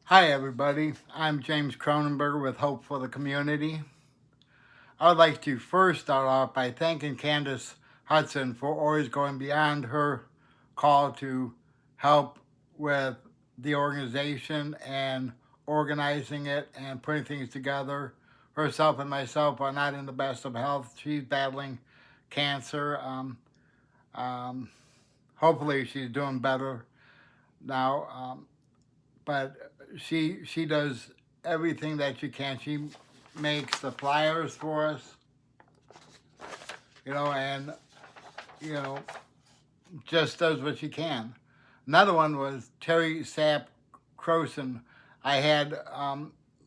Hi, everybody. I'm James Cronenberger with Hope for the Community. I would like to first start off by thanking Candace Hudson for always going beyond her call to help with the organization and organizing it and putting things together. Herself and myself are not in the best of health. She's battling cancer. Um, Hopefully, she's doing better now. But she does everything that she can. She makes the flyers for us, and you know just does what she can. Another one was Terry Sapp Croson. I had,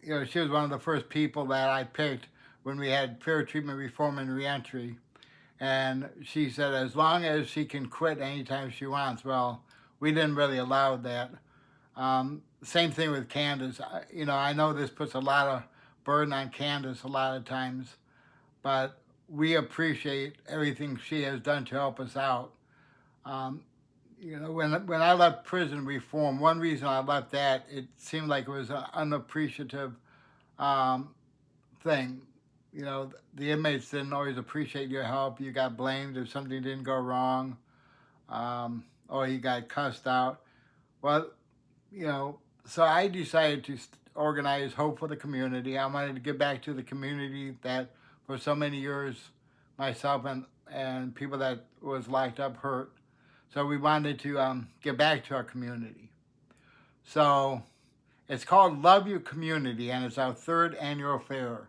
she was one of the first people that I picked when we had fair treatment reform and reentry. And she said as long as she can quit anytime she wants. Well, we didn't really allow that. Same thing with Candace. I know this puts a lot of burden on Candace a lot of times, but we appreciate everything she has done to help us out. Um, when I left prison reform, one reason I left that, it seemed like it was an unappreciative um, thing. The inmates didn't always appreciate your help. You got blamed if something didn't go wrong, or you got cussed out. Well, you know, so I decided to organize Hope for the Community. I wanted to give back to the community that for so many years myself and people that was locked up hurt. So we wanted to give back to our community. So it's called Love Your Community, and it's our third annual fair.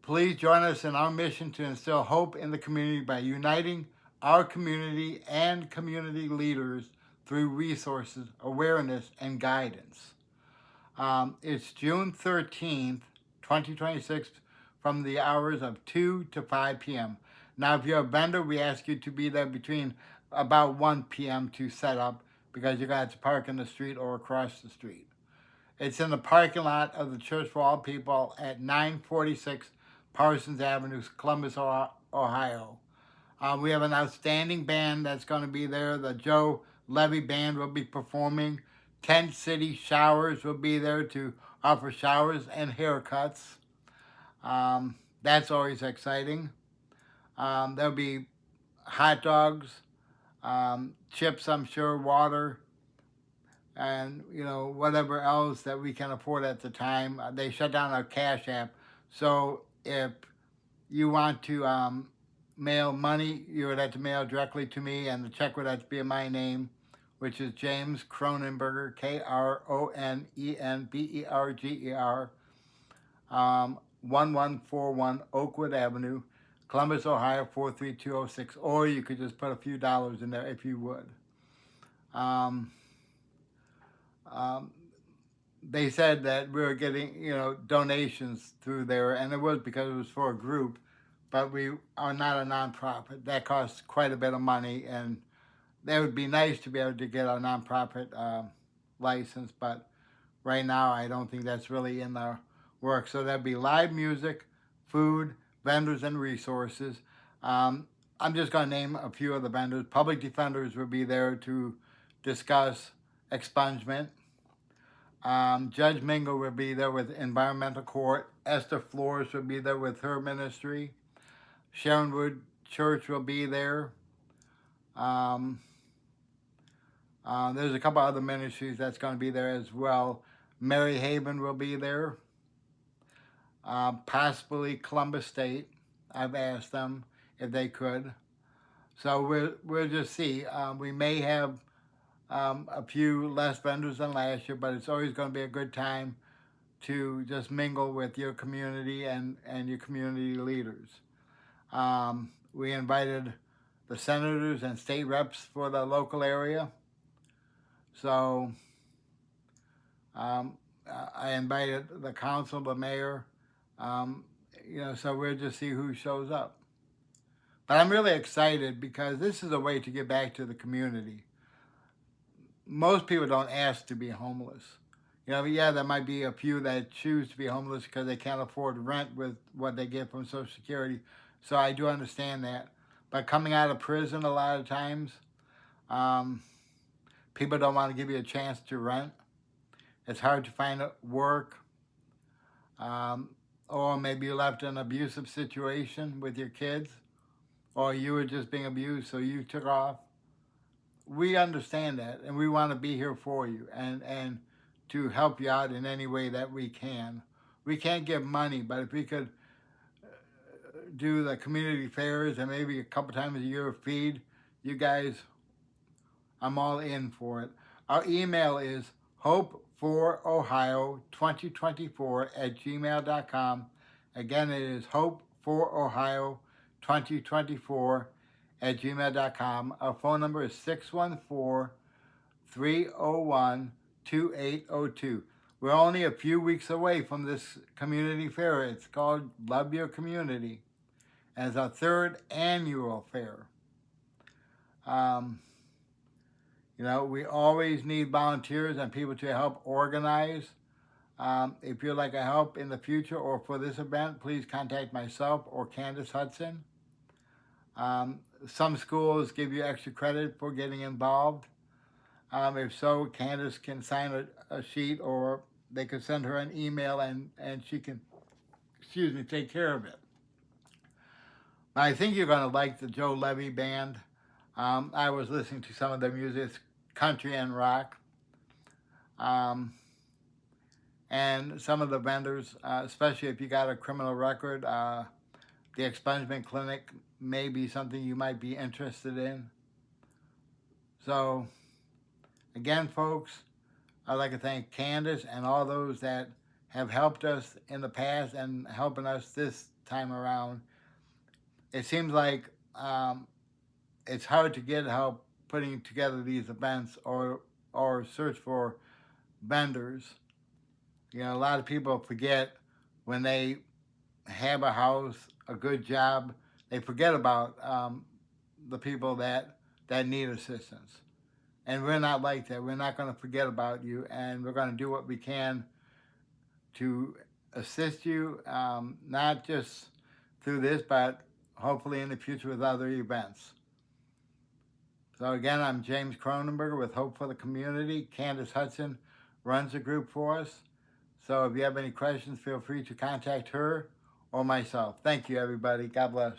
Please join us in our mission to instill hope in the community by uniting our community and community leaders through resources, awareness, and guidance. It's June 13th, 2026, from the hours of 2 to 5 p.m. Now, if you're a vendor, we ask you to be there between about 1 p.m. to set up because you're going to have to park in the street or across the street. It's in the parking lot of the Church for All People at 946 Parsons Avenue, Columbus, Ohio. We have an outstanding band that's going to be there. The Joe Levy Band will be performing. Tent City Showers will be there to offer showers and haircuts. That's always exciting. There'll be hot dogs, chips, I'm sure, water, and whatever else that we can afford at the time. They shut down our Cash App, so if you want to mail money, you would have to mail directly to me, and the check would have to be in my name, which is James Cronenberger, Kronenberger, 1141 Oakwood Avenue, Columbus, Ohio 43206. Or you could just put a few dollars in there if you would. Um, um, they said that we were getting, donations through there, and it was because it was for a group, but we are not a nonprofit. That costs quite a bit of money, and that would be nice to be able to get a nonprofit license, but right now I don't think that's really in the work. So that'd be live music, food, vendors, and resources. Um, I'm just going to name a few of the vendors. Public defenders will be there to discuss expungement. Judge Mingle will be there with Environmental Court. Esther Flores will be there with her ministry. Sharon Wood Church will be there. Um, there's a couple other ministries that's going to be there as well. Mary Haven will be there. Possibly Columbus State. I've asked them if they could. So we'll just see. We may have a few less vendors than last year, but it's always going to be a good time to just mingle with your community and your community leaders. We invited the senators and state reps for the local area. So I invited the council, the mayor, um, so we'll just see who shows up. But I'm really excited because this is a way to give back to the community. Most people don't ask to be homeless. Yeah, there might be a few that choose to be homeless because they can't afford rent with what they get from Social Security. So I do understand that. But coming out of prison, a lot of times, um, people don't want to give you a chance to rent. it's hard to find work, or maybe you left an abusive situation with your kids, or you were just being abused, so you took off. We understand that, and we want to be here for you and to help you out in any way that we can. We can't give money, but if we could do the community fairs and maybe a couple times a year feed you guys, I'm all in for it. Our email is hopeforohio2024@gmail.com. Again, it is hopeforohio2024@gmail.com. Our phone number is 614-301-2802. We're only a few weeks away from this community fair. It's called Love Your Community, and it's our third annual fair. We always need volunteers and people to help organize. If you'd like a help in the future or for this event, please contact myself or Candace Hudson. Some schools give you extra credit for getting involved. If so, Candace can sign a sheet, or they could send her an email and she can, take care of it. I think you're going to like the Joe Levy Band. I was listening to some of their music. It's country and rock. And some of the vendors, especially if you got a criminal record, the expungement clinic may be something you might be interested in. So, again, folks, I'd like to thank Candace and all those that have helped us in the past and helping us this time around. It seems like it's hard to get help putting together these events or search for vendors. A lot of people forget when they have a house, a good job, they forget about the people that need assistance. And we're not like that. We're not going to forget about you, and we're going to do what we can to assist you, not just through this, but hopefully in the future with other events. So again, I'm James Cronenberger with Hope for the Community. Candace Hudson runs the group for us. So if you have any questions, feel free to contact her or myself. Thank you, everybody. God bless.